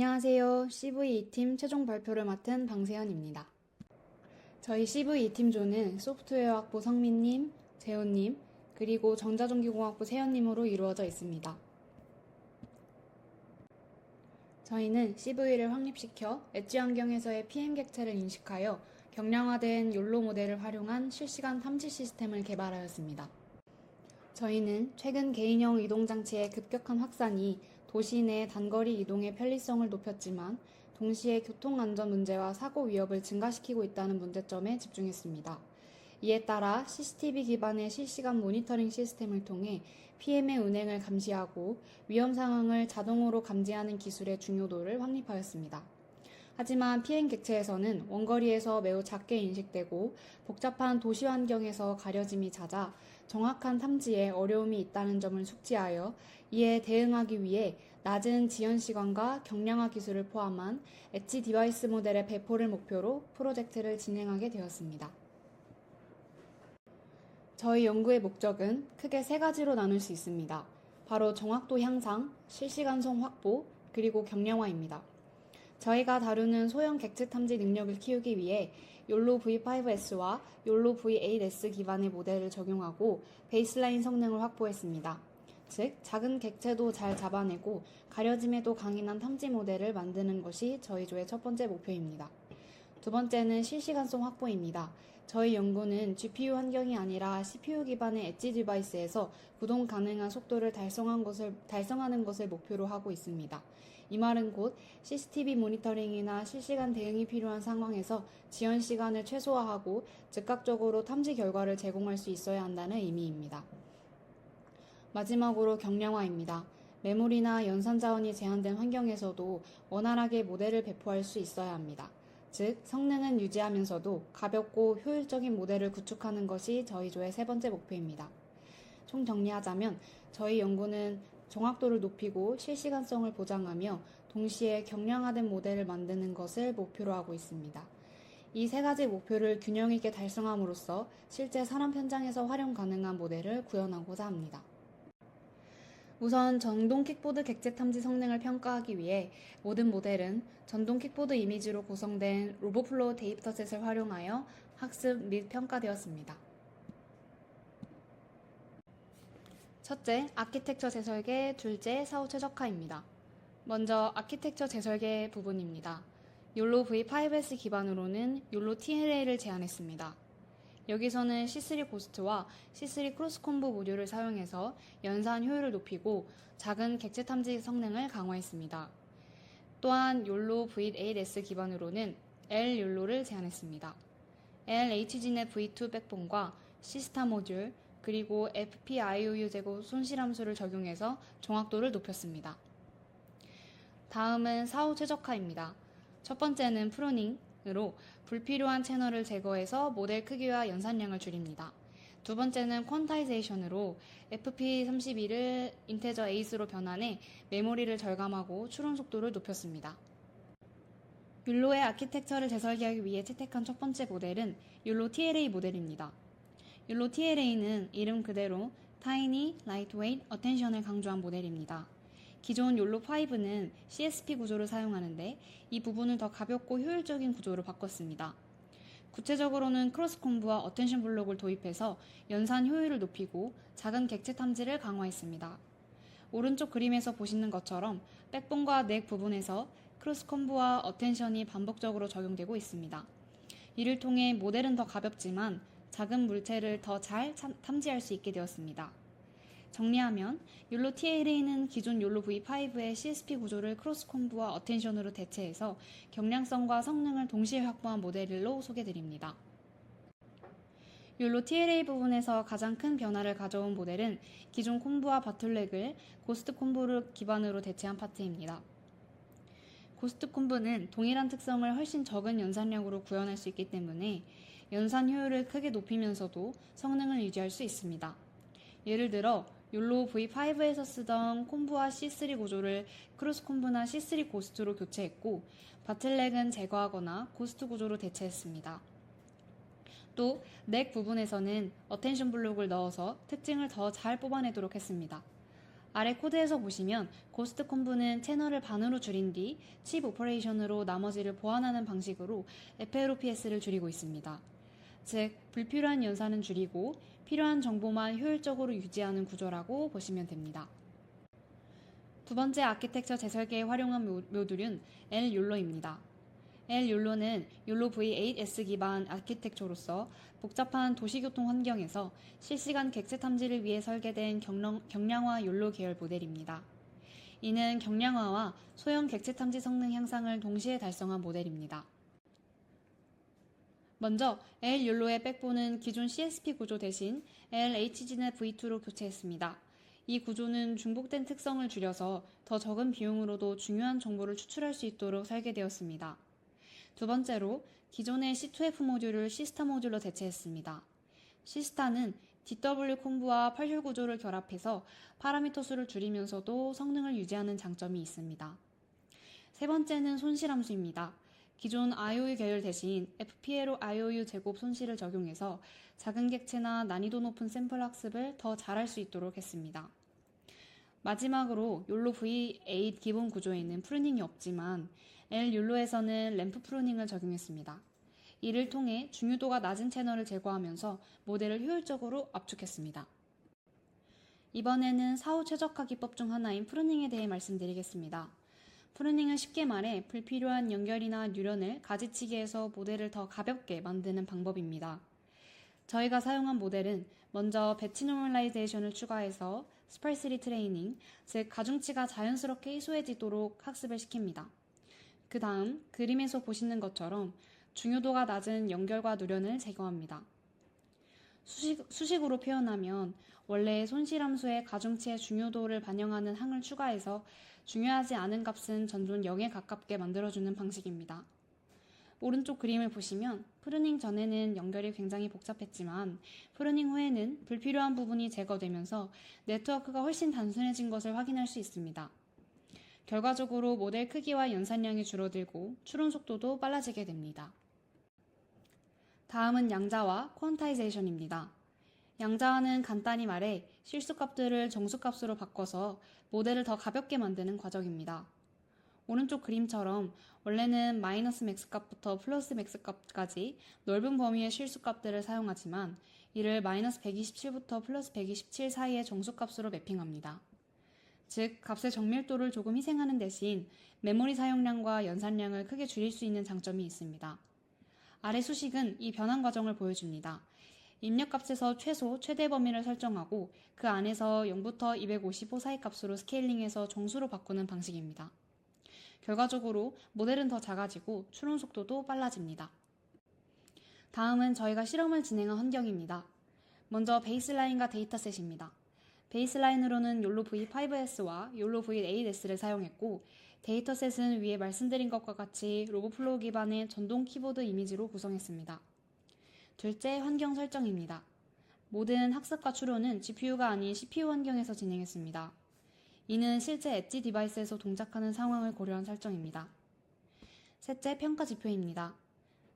안녕하세요. CV2팀 최종 발표를 맡은 방세현입니다. 저희 CV2팀조는 소프트웨어 학부 성민님, 재훈님, 그리고 전자전기공학부 세현님으로 이루어져 있습니다. 저희는 CV를 확립시켜 엣지 환경에서의 PM 객체를 인식하여 경량화된 욜로 모델을 활용한 실시간 탐지 시스템을 개발하였습니다. 저희는 최근 개인형 이동장치의 급격한 확산이 도시 내 단거리 이동의 편리성을 높였지만 동시에 교통안전 문제와 사고 위협을 증가시키고 있다는 문제점에 집중했습니다. 이에 따라 CCTV 기반의 실시간 모니터링 시스템을 통해 PM의 운행을 감시하고 위험 상황을 자동으로 감지하는 기술의 중요도를 확립하였습니다. 하지만 PM 객체에서는 원거리에서 매우 작게 인식되고 복잡한 도시 환경에서 가려짐이 잦아 정확한 탐지에 어려움이 있다는 점을 숙지하여 이에 대응하기 위해 낮은 지연 시간과 경량화 기술을 포함한 엣지 디바이스 모델의 배포를 목표로 프로젝트를 진행하게 되었습니다. 저희 연구의 목적은 크게 세 가지로 나눌 수 있습니다. 바로 정확도 향상, 실시간성 확보, 그리고 경량화입니다. 저희가 다루는 소형 객체 탐지 능력을 키우기 위해 욜로 V5S와 욜로 V8S 기반의 모델을 적용하고 베이스라인 성능을 확보했습니다. 즉, 작은 객체도 잘 잡아내고 가려짐에도 강인한 탐지 모델을 만드는 것이 저희 조의 첫 번째 목표입니다. 두 번째는 실시간성 확보입니다. 저희 연구는 GPU 환경이 아니라 CPU 기반의 엣지 디바이스에서 구동 가능한 속도를 달성하는 것을 목표로 하고 있습니다. 이 말은 곧 CCTV 모니터링이나 실시간 대응이 필요한 상황에서 지연 시간을 최소화하고 즉각적으로 탐지 결과를 제공할 수 있어야 한다는 의미입니다. 마지막으로 경량화입니다. 메모리나 연산 자원이 제한된 환경에서도 원활하게 모델을 배포할 수 있어야 합니다. 즉, 성능은 유지하면서도 가볍고 효율적인 모델을 구축하는 것이 저희 조의 세 번째 목표입니다. 총 정리하자면 저희 연구는 정확도를 높이고 실시간성을 보장하며 동시에 경량화된 모델을 만드는 것을 목표로 하고 있습니다. 이 세 가지 목표를 균형 있게 달성함으로써 실제 산업 현장에서 활용 가능한 모델을 구현하고자 합니다. 우선 전동 킥보드 객체 탐지 성능을 평가하기 위해 모든 모델은 전동 킥보드 이미지로 구성된 로보플로우 데이터셋을 활용하여 학습 및 평가되었습니다. 첫째, 아키텍처 재설계, 둘째, 사후 최적화입니다. 먼저 아키텍처 재설계 부분입니다. 욜로 V5S 기반으로는 욜로 TLA를 제안했습니다. 여기서는 C3 고스트와 C3 크로스 콤보 모듈을 사용해서 연산 효율을 높이고 작은 객체 탐지 성능을 강화했습니다. 또한 욜로 V8S 기반으로는 L 욜로를 제안했습니다. LHGNet V2 백본과 C스타 모듈 그리고 FPIOU 제곱 손실함수를 적용해서 정확도를 높였습니다. 다음은 사후 최적화입니다. 첫 번째는 프루닝으로 불필요한 채널을 제거해서 모델 크기와 연산량을 줄입니다. 두 번째는 퀀타이제이션으로 FP32를 인테저 에이스로 변환해 메모리를 절감하고 추론 속도를 높였습니다. 욜로의 아키텍처를 재설계하기 위해 채택한 첫 번째 모델은 욜로 TLA 모델입니다. 욜로 TLA는 이름 그대로 Tiny, Lightweight, Attention을 강조한 모델입니다. 기존 욜로5는 CSP 구조를 사용하는데 이 부분을 더 가볍고 효율적인 구조로 바꿨습니다. 구체적으로는 크로스 콤보와 어텐션 블록을 도입해서 연산 효율을 높이고 작은 객체 탐지를 강화했습니다. 오른쪽 그림에서 보시는 것처럼 백본과 넥 부분에서 크로스 콤보와 어텐션이 반복적으로 적용되고 있습니다. 이를 통해 모델은 더 가볍지만 작은 물체를 더 잘 탐지할 수 있게 되었습니다. 정리하면 욜로 TLA는 기존 욜로 V5의 CSP 구조를 크로스 콤보와 어텐션으로 대체해서 경량성과 성능을 동시에 확보한 모델로 소개드립니다. 욜로 TLA 부분에서 가장 큰 변화를 가져온 모델은 기존 콤보와 바툴렉을 고스트 콤보를 기반으로 대체한 파트입니다. 고스트 콤보는 동일한 특성을 훨씬 적은 연산량으로 구현할 수 있기 때문에 연산 효율을 크게 높이면서도 성능을 유지할 수 있습니다. 예를 들어 욜로 V5에서 쓰던 콤보와 C3 구조를 크로스 콤보나 C3 고스트로 교체했고 바틀렉은 제거하거나 고스트 구조로 대체했습니다. 또 넥 부분에서는 어텐션 블록을 넣어서 특징을 더 잘 뽑아내도록 했습니다. 아래 코드에서 보시면 고스트 콤브는 채널을 반으로 줄인 뒤 칩 오퍼레이션으로 나머지를 보완하는 방식으로 FLOPS를 줄이고 있습니다. 즉, 불필요한 연산은 줄이고 필요한 정보만 효율적으로 유지하는 구조라고 보시면 됩니다. 두 번째 아키텍처 재설계에 활용한 모듈은 L-YOLO입니다. L-YOLO는 YOLO V8S 기반 아키텍처로서 복잡한 도시교통 환경에서 실시간 객체 탐지를 위해 설계된 경량화 YOLO 계열 모델입니다. 이는 경량화와 소형 객체 탐지 성능 향상을 동시에 달성한 모델입니다. 먼저 L-YOLO의 백본은 기존 CSP 구조 대신 LHGnet V2로 교체했습니다. 이 구조는 중복된 특성을 줄여서 더 적은 비용으로도 중요한 정보를 추출할 수 있도록 설계되었습니다. 두 번째로 기존의 C2F 모듈을 시스타 모듈로 대체했습니다. 시스타는 DW 콤브와 8열 구조를 결합해서 파라미터 수를 줄이면서도 성능을 유지하는 장점이 있습니다. 세 번째는 손실 함수입니다. 기존 IOU 계열 대신 FPLO IOU 제곱 손실을 적용해서 작은 객체나 난이도 높은 샘플 학습을 더 잘할 수 있도록 했습니다. 마지막으로 YOLO V8 기본 구조에는 프루닝이 없지만 L-YOLO에서는 램프 프루닝을 적용했습니다. 이를 통해 중요도가 낮은 채널을 제거하면서 모델을 효율적으로 압축했습니다. 이번에는 사후 최적화 기법 중 하나인 프루닝에 대해 말씀드리겠습니다. 프루닝은 쉽게 말해 불필요한 연결이나 뉴런을 가지치기해서 모델을 더 가볍게 만드는 방법입니다. 저희가 사용한 모델은 먼저 배치 노멀라이제이션을 추가해서 스펄스리 트레이닝, 즉 가중치가 자연스럽게 희소해지도록 학습을 시킵니다. 그 다음 그림에서 보시는 것처럼 중요도가 낮은 연결과 누런을 제거합니다. 수식으로 표현하면 원래 손실함수의 가중치의 중요도를 반영하는 항을 추가해서 중요하지 않은 값은 전존 0에 가깝게 만들어주는 방식입니다. 오른쪽 그림을 보시면 프루닝 전에는 연결이 굉장히 복잡했지만 프루닝 후에는 불필요한 부분이 제거되면서 네트워크가 훨씬 단순해진 것을 확인할 수 있습니다. 결과적으로 모델 크기와 연산량이 줄어들고 추론 속도도 빨라지게 됩니다. 다음은 양자와 퀀타이제이션입니다. 양자화는 간단히 말해 실수값들을 정수값으로 바꿔서 모델을 더 가볍게 만드는 과정입니다. 오른쪽 그림처럼 원래는 마이너스 맥스값부터 플러스 맥스값까지 넓은 범위의 실수값들을 사용하지만 이를 마이너스 127부터 플러스 127 사이의 정수값으로 매핑합니다. 즉, 값의 정밀도를 조금 희생하는 대신 메모리 사용량과 연산량을 크게 줄일 수 있는 장점이 있습니다. 아래 수식은 이 변환 과정을 보여줍니다. 입력값에서 최소, 최대 범위를 설정하고 그 안에서 0부터 255 사이 값으로 스케일링해서 정수로 바꾸는 방식입니다. 결과적으로 모델은 더 작아지고 추론 속도도 빨라집니다. 다음은 저희가 실험을 진행한 환경입니다. 먼저 베이스라인과 데이터셋입니다. 베이스라인으로는 YOLO V5S와 YOLO V8S를 사용했고 데이터셋은 위에 말씀드린 것과 같이 로그플로우 기반의 전동 키보드 이미지로 구성했습니다. 둘째, 환경 설정입니다. 모든 학습과 추론은 GPU가 아닌 CPU 환경에서 진행했습니다. 이는 실제 엣지 디바이스에서 동작하는 상황을 고려한 설정입니다. 셋째, 평가 지표입니다.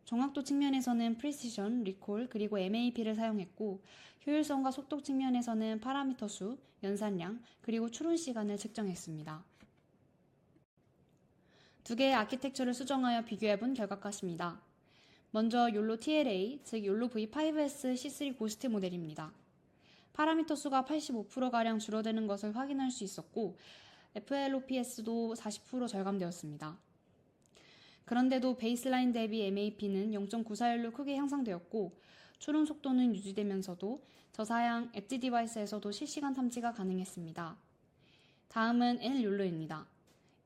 정확도 측면에서는 프리시전, 리콜, 그리고 MAP를 사용했고 효율성과 속도 측면에서는 파라미터 수, 연산량, 그리고 추론 시간을 측정했습니다. 두 개의 아키텍처를 수정하여 비교해본 결과값입니다. 먼저 YOLO TLA, 즉 YOLO V5S C3 고스트 모델입니다. 파라미터 수가 85%가량 줄어드는 것을 확인할 수 있었고 FLOPS도 40% 절감되었습니다. 그런데도 베이스라인 대비 MAP는 0.94율로 크게 향상되었고 추론 속도는 유지되면서도 저사양 엣지 디바이스에서도 실시간 탐지가 가능했습니다. 다음은 L-YOLO입니다.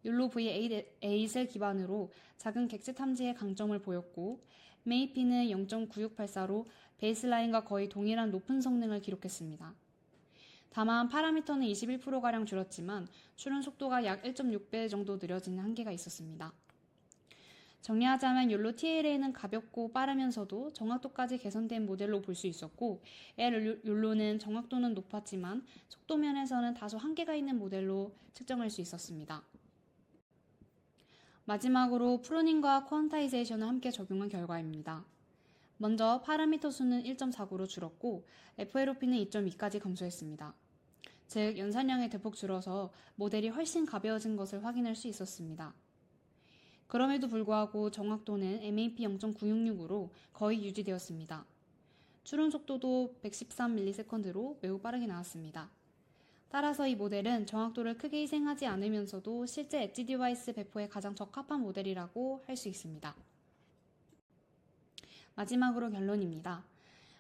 YOLO V8을 기반으로 작은 객체 탐지의 강점을 보였고 MAP는 0.9684로 베이스라인과 거의 동일한 높은 성능을 기록했습니다. 다만 파라미터는 21%가량 줄었지만 추론 속도가 약 1.6배 정도 느려지는 한계가 있었습니다. 정리하자면 YOLO TLA는 가볍고 빠르면서도 정확도까지 개선된 모델로 볼 수 있었고 L-YOLO는 정확도는 높았지만 속도 면에서는 다소 한계가 있는 모델로 측정할 수 있었습니다. 마지막으로 프루닝과 퀀타이제이션을 함께 적용한 결과입니다. 먼저 파라미터 수는 1.49로 줄었고 FLOP는 2.2까지 감소했습니다. 즉 연산량이 대폭 줄어서 모델이 훨씬 가벼워진 것을 확인할 수 있었습니다. 그럼에도 불구하고 정확도는 MAP 0.966으로 거의 유지되었습니다. 추론 속도도 113ms로 매우 빠르게 나왔습니다. 따라서 이 모델은 정확도를 크게 희생하지 않으면서도 실제 엣지 디바이스 배포에 가장 적합한 모델이라고 할 수 있습니다. 마지막으로 결론입니다.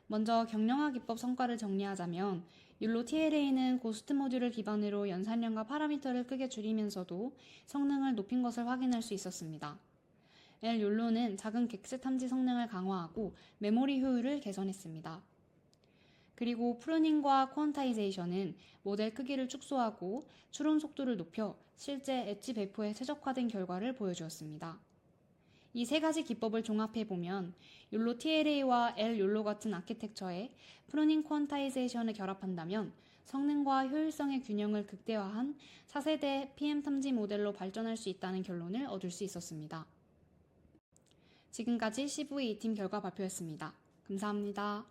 먼저 경량화 기법 성과를 정리하자면 율로 TLA는 고스트 모듈을 기반으로 연산량과 파라미터를 크게 줄이면서도 성능을 높인 것을 확인할 수 있었습니다. L-율로는 작은 객스 탐지 성능을 강화하고 메모리 효율을 개선했습니다. 그리고 프루닝과 쿼언타이제이션은 모델 크기를 축소하고 추론 속도를 높여 실제 엣지 배포에 최적화된 결과를 보여주었습니다. 이 세 가지 기법을 종합해보면 율로 TLA와 L-율로 같은 아키텍처에 프루닝 쿼언타이제이션을 결합한다면 성능과 효율성의 균형을 극대화한 4세대 PM 탐지 모델로 발전할 수 있다는 결론을 얻을 수 있었습니다. 지금까지 CV A팀 결과 발표였습니다. 감사합니다.